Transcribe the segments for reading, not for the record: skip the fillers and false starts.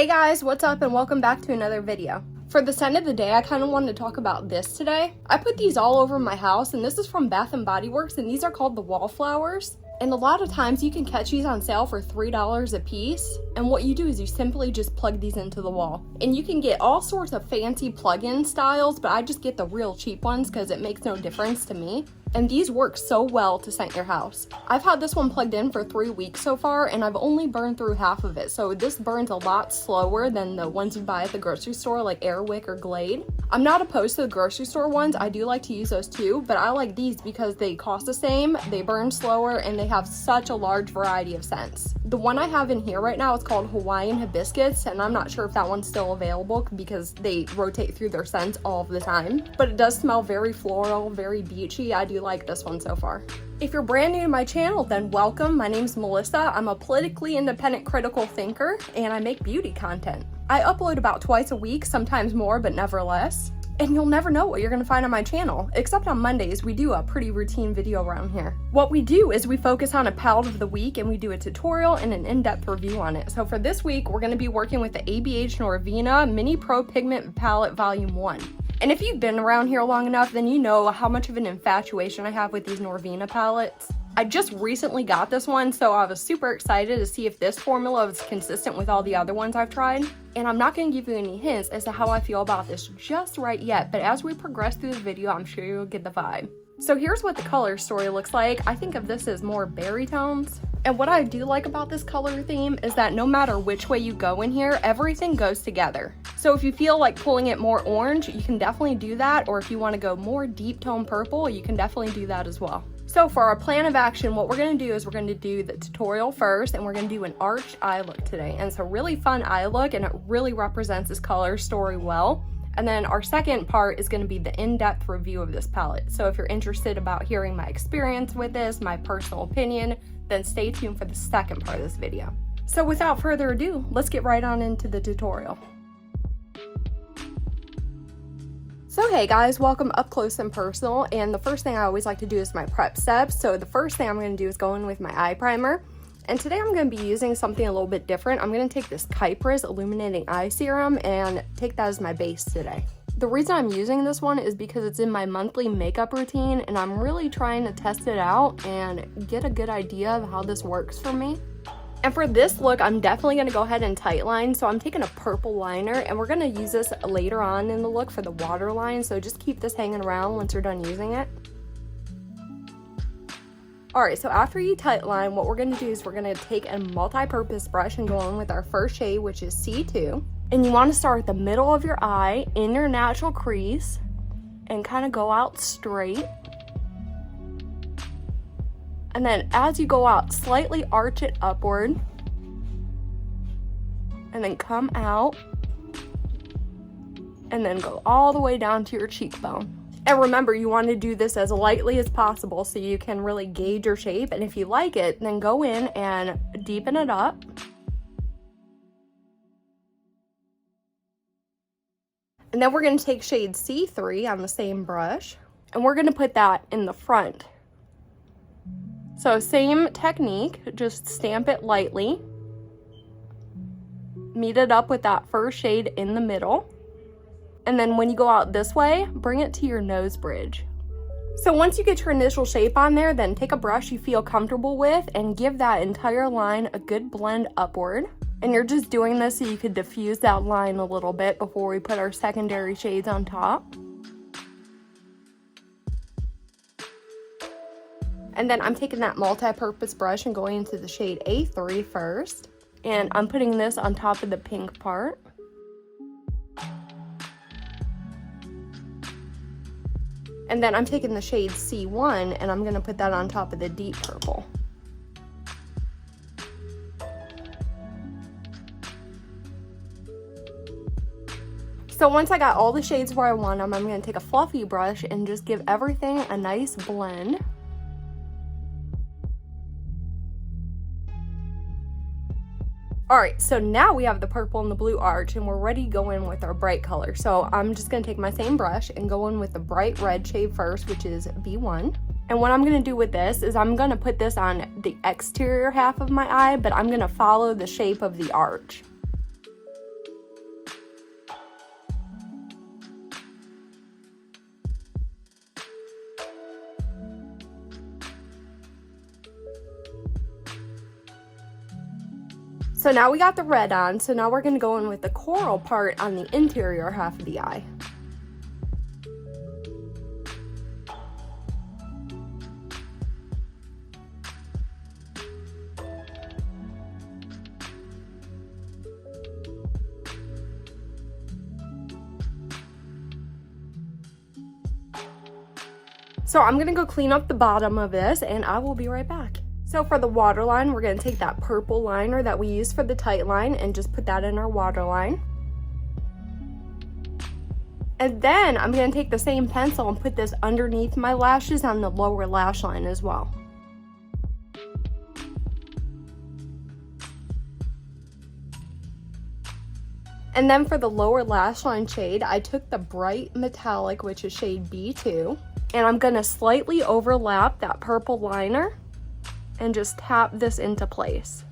Hey guys, what's up and welcome back to another video. For the scent of the day, I kind of wanted to talk about this today. I put these all over my house and this is from Bath & Body Works and these are called the Wallflowers. And a lot of times you can catch these on sale for $3 a piece. And what you do is you simply just plug these into the wall. And you can get all sorts of fancy plug-in styles, but I just get the real cheap ones because it makes no difference to me. And these work so well to scent your house. I've had this one plugged in for 3 weeks so far and I've only burned through half of it. So this burns a lot slower than the ones you buy at the grocery store like Airwick or Glade. I'm not opposed to the grocery store ones. I do like to use those too, but I like these because they cost the same, they burn slower, and they have such a large variety of scents. The one I have in here right now is called Hawaiian Hibiscus, and I'm not sure if that one's still available because they rotate through their scents all the time. But it does smell very floral, very beachy. I do like this one so far. If you're brand new to my channel, then welcome. My name's Melissa. I'm a politically independent critical thinker, and I make beauty content. I upload about twice a week, sometimes more, but never less. And you'll never know what you're gonna find on my channel, except on Mondays, we do a pretty routine video around here. What we do is we focus on a palette of the week and we do a tutorial and an in-depth review on it. So for this week, we're gonna be working with the ABH Norvina Mini Pro Pigment Palette Volume 1. And if you've been around here long enough, then you know how much of an infatuation I have with these Norvina palettes. I just recently got this one, so I was super excited to see if this formula was consistent with all the other ones I've tried. And I'm not going to give you any hints as to how I feel about this just right yet, but as we progress through the video, I'm sure you'll get the vibe. So here's what the color story looks like. I think of this as more berry tones. And what I do like about this color theme is that no matter which way you go in here, everything goes together. So if you feel like pulling it more orange, you can definitely do that. Or if you want to go more deep tone purple, you can definitely do that as well. So for our plan of action, what we're going to do is we're going to do the tutorial first, and we're going to do an arched eye look today. And it's a really fun eye look, and it really represents this color story well. And then our second part is going to be the in-depth review of this palette. So if you're interested about hearing my experience with this, my personal opinion, then stay tuned for the second part of this video. So without further ado, let's get right on into the tutorial. So hey guys, welcome up close and personal, and the first thing I always like to do is my prep steps. So the first thing I'm going to do is go in with my eye primer, and today I'm going to be using something a little bit different. I'm going to take this Kypris Illuminating Eye Serum and take that as my base today. The reason I'm using this one is because it's in my monthly makeup routine, and I'm really trying to test it out and get a good idea of how this works for me. And for this look, I'm definitely going to go ahead and tight line. So I'm taking a purple liner, and we're going to use this later on in the look for the waterline. So just keep this hanging around once you're done using it. Alright, so after you tight line, what we're going to do is we're going to take a multi-purpose brush and go in with our first shade, which is C2. And you want to start at the middle of your eye, in your natural crease, and kind of go out straight. And then as you go out, slightly arch it upward. And then come out. And then go all the way down to your cheekbone. And remember, you want to do this as lightly as possible so you can really gauge your shape. And if you like it, then go in and deepen it up. And then we're going to take shade C3 on the same brush. And we're going to put that in the front. So same technique, just stamp it lightly. Meet it up with that first shade in the middle. And then when you go out this way, bring it to your nose bridge. So once you get your initial shape on there, then take a brush you feel comfortable with and give that entire line a good blend upward. And you're just doing this so you could diffuse that line a little bit before we put our secondary shades on top. And then I'm taking that multi-purpose brush and going into the shade A3 first. And I'm putting this on top of the pink part. And then I'm taking the shade C1 and I'm going to put that on top of the deep purple. So once I got all the shades where I want them, I'm going to take a fluffy brush and just give everything a nice blend. Alright, so now we have the purple and the blue arch and we're ready to go in with our bright color. So I'm just going to take my same brush and go in with the bright red shade first, which is B1. And what I'm going to do with this is I'm going to put this on the exterior half of my eye, but I'm going to follow the shape of the arch. So now we got the red on, so now we're going to go in with the coral part on the interior half of the eye. So I'm gonna go clean up the bottom of this and I will be right back. So for the waterline, we're gonna take that purple liner that we used for the tight line and just put that in our waterline. And then I'm gonna take the same pencil and put this underneath my lashes on the lower lash line as well. And then for the lower lash line shade, I took the bright metallic, which is shade B2. And I'm gonna slightly overlap that purple liner and just tap this into place.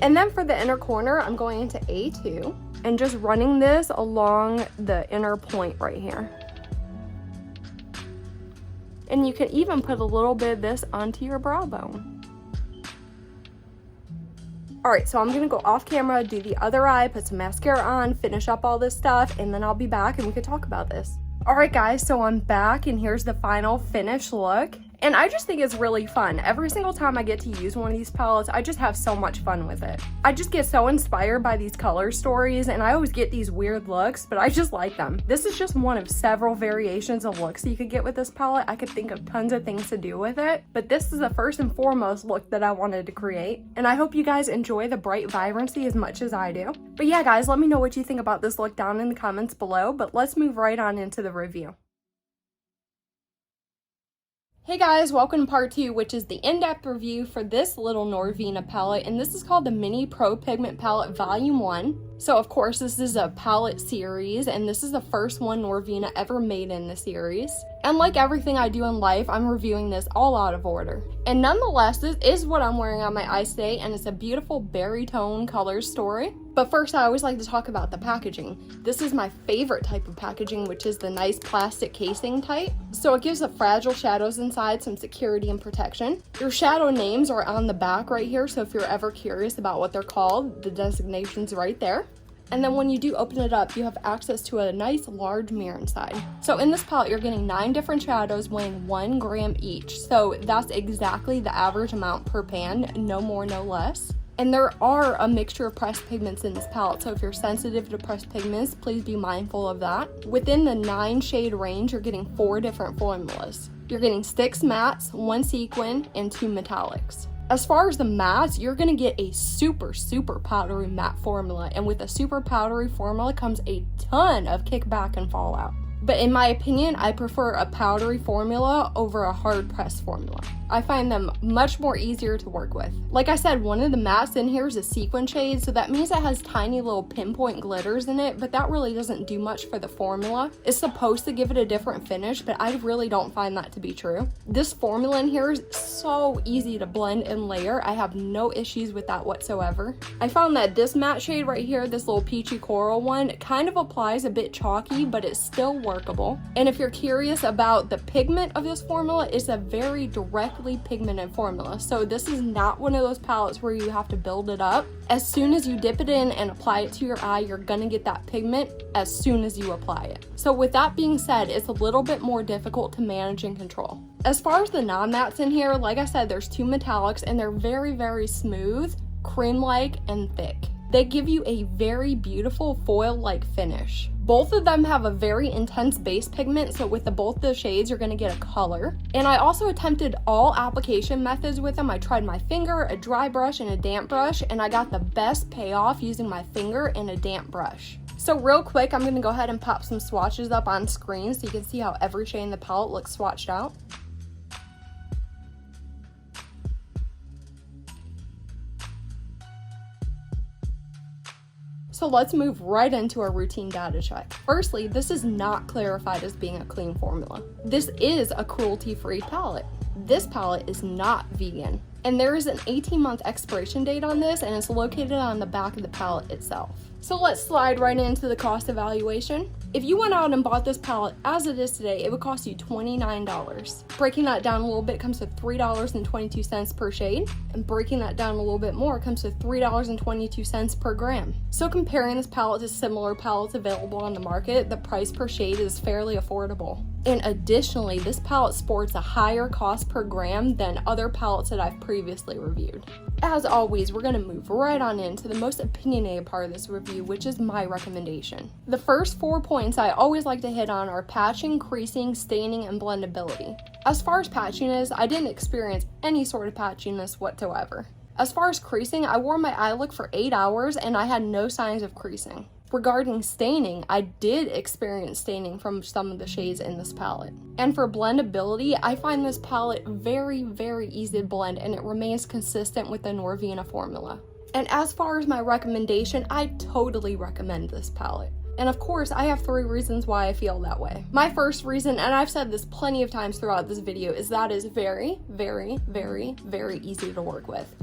And then for the inner corner, I'm going into A2 and just running this along the inner point right here. And you can even put a little bit of this onto your brow bone. Alright, so I'm gonna go off camera, do the other eye, put some mascara on, finish up all this stuff, and then I'll be back and we can talk about this. Alright guys, so I'm back and here's the final finished look. And I just think it's really fun. Every single time I get to use one of these palettes, I just have so much fun with it. I just get so inspired by these color stories and I always get these weird looks, but I just like them. This is just one of several variations of looks that you could get with this palette. I could think of tons of things to do with it, but this is the first and foremost look that I wanted to create. And I hope you guys enjoy the bright vibrancy as much as I do. But yeah guys, let me know what you think about this look down in the comments below, but let's move right on into the review. Hey guys, welcome to part 2, which is the in-depth review for this little Norvina palette, and this is called the Mini Pro Pigment Palette Volume 1. So of course this is a palette series, and this is the first one Norvina ever made in the series. And like everything I do in life, I'm reviewing this all out of order. And nonetheless, this is what I'm wearing on my eyes today, and it's a beautiful berry tone color story. But first, I always like to talk about the packaging. This is my favorite type of packaging, which is the nice plastic casing type. So it gives the fragile shadows inside some security and protection. Your shadow names are on the back right here, so if you're ever curious about what they're called, the designation's right there. And then when you do open it up, you have access to a nice large mirror inside. So in this palette, you're getting 9 different shadows weighing 1 gram each. So that's exactly the average amount per pan, no more, no less. And there are a mixture of pressed pigments in this palette, so if you're sensitive to pressed pigments, please be mindful of that. Within the 9 shade range, you're getting 4 different formulas. You're getting 6 mattes, 1 sequin, and 2 metallics. As far as the mattes, you're gonna get a super powdery matte formula, and with a super powdery formula comes a ton of kickback and fallout. But in my opinion, I prefer a powdery formula over a hard pressed formula. I find them much more easier to work with. Like I said, one of the mattes in here is a sequin shade, so that means it has tiny little pinpoint glitters in it, but that really doesn't do much for the formula. It's supposed to give it a different finish, but I really don't find that to be true. This formula in here is so easy to blend and layer. I have no issues with that whatsoever. I found that this matte shade right here, this little peachy coral one, kind of applies a bit chalky, but it's still workable. And if you're curious about the pigment of this formula, it's a very directly pigmented formula. So this is not one of those palettes where you have to build it up. As soon as you dip it in and apply it to your eye, you're gonna get that pigment as soon as you apply it. So with that being said, it's a little bit more difficult to manage and control. As far as the non-mattes in here, like I said, there's 2 metallics and they're very smooth, cream-like, and thick. They give you a very beautiful foil-like finish. Both of them have a very intense base pigment, so with both the shades, you're gonna get a color. And I also attempted all application methods with them. I tried my finger, a dry brush, and a damp brush, and I got the best payoff using my finger and a damp brush. So real quick, I'm gonna go ahead and pop some swatches up on screen so you can see how every shade in the palette looks swatched out. So let's move right into our routine data check. Firstly, this is not clarified as being a clean formula. This is a cruelty-free palette. This palette is not vegan. And there is an 18-month expiration date on this, and it's located on the back of the palette itself. So let's slide right into the cost evaluation. If you went out and bought this palette as it is today, it would cost you $29. Breaking that down a little bit comes to $3.22 per shade, and breaking that down a little bit more comes to $3.22 per gram. So comparing this palette to similar palettes available on the market, the price per shade is fairly affordable. And additionally, this palette sports a higher cost per gram than other palettes that I've previously reviewed. As always, we're going to move right on into the most opinionated part of this review, which is my recommendation. The first 4 points I always like to hit on are patching, creasing, staining, and blendability. As far as patchiness, I didn't experience any sort of patchiness whatsoever. As far as creasing, I wore my eye look for 8 hours and I had no signs of creasing. Regarding staining, I did experience staining from some of the shades in this palette. And for blendability, I find this palette very, very easy to blend, and it remains consistent with the Norvina formula. And as far as my recommendation, I totally recommend this palette. And of course, I have 3 reasons why I feel that way. My first reason, and I've said this plenty of times throughout this video, is that it's very, very, very, very easy to work with.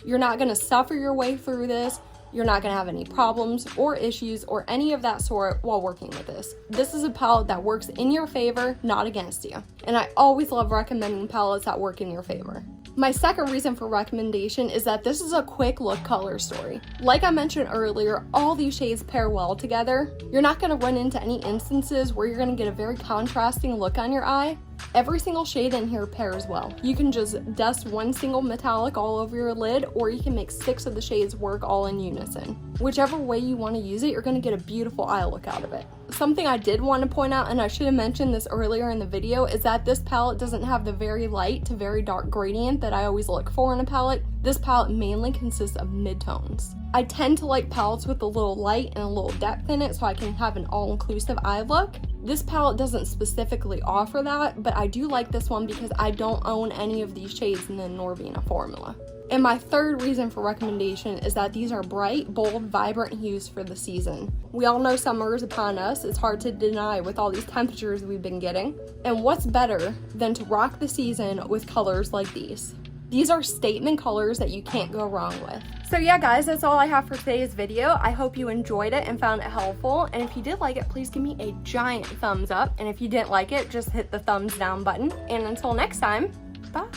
You're not going to suffer your way through this. You're not going to have any problems or issues or any of that sort while working with this. This is a palette that works in your favor, not against you. And I always love recommending palettes that work in your favor. My second reason for recommendation is that this is a quick look color story. Like I mentioned earlier, all these shades pair well together. You're not going to run into any instances where you're going to get a very contrasting look on your eye. Every single shade in here pairs well. You can just dust one single metallic all over your lid, or you can make 6 of the shades work all in unison. Whichever way you want to use it, you're going to get a beautiful eye look out of it. Something I did want to point out, and I should have mentioned this earlier in the video, is that this palette doesn't have the very light to very dark gradient that I always look for in a palette. This palette mainly consists of midtones. I tend to like palettes with a little light and a little depth in it so I can have an all-inclusive eye look. This palette doesn't specifically offer that, but I do like this one because I don't own any of these shades in the Norvina formula. And my third reason for recommendation is that these are bright, bold, vibrant hues for the season. We all know summer is upon us. It's hard to deny with all these temperatures we've been getting. And what's better than to rock the season with colors like these? These are statement colors that you can't go wrong with. So yeah guys, that's all I have for today's video. I hope you enjoyed it and found it helpful. And if you did like it, please give me a giant thumbs up. And if you didn't like it, just hit the thumbs down button. And until next time, bye.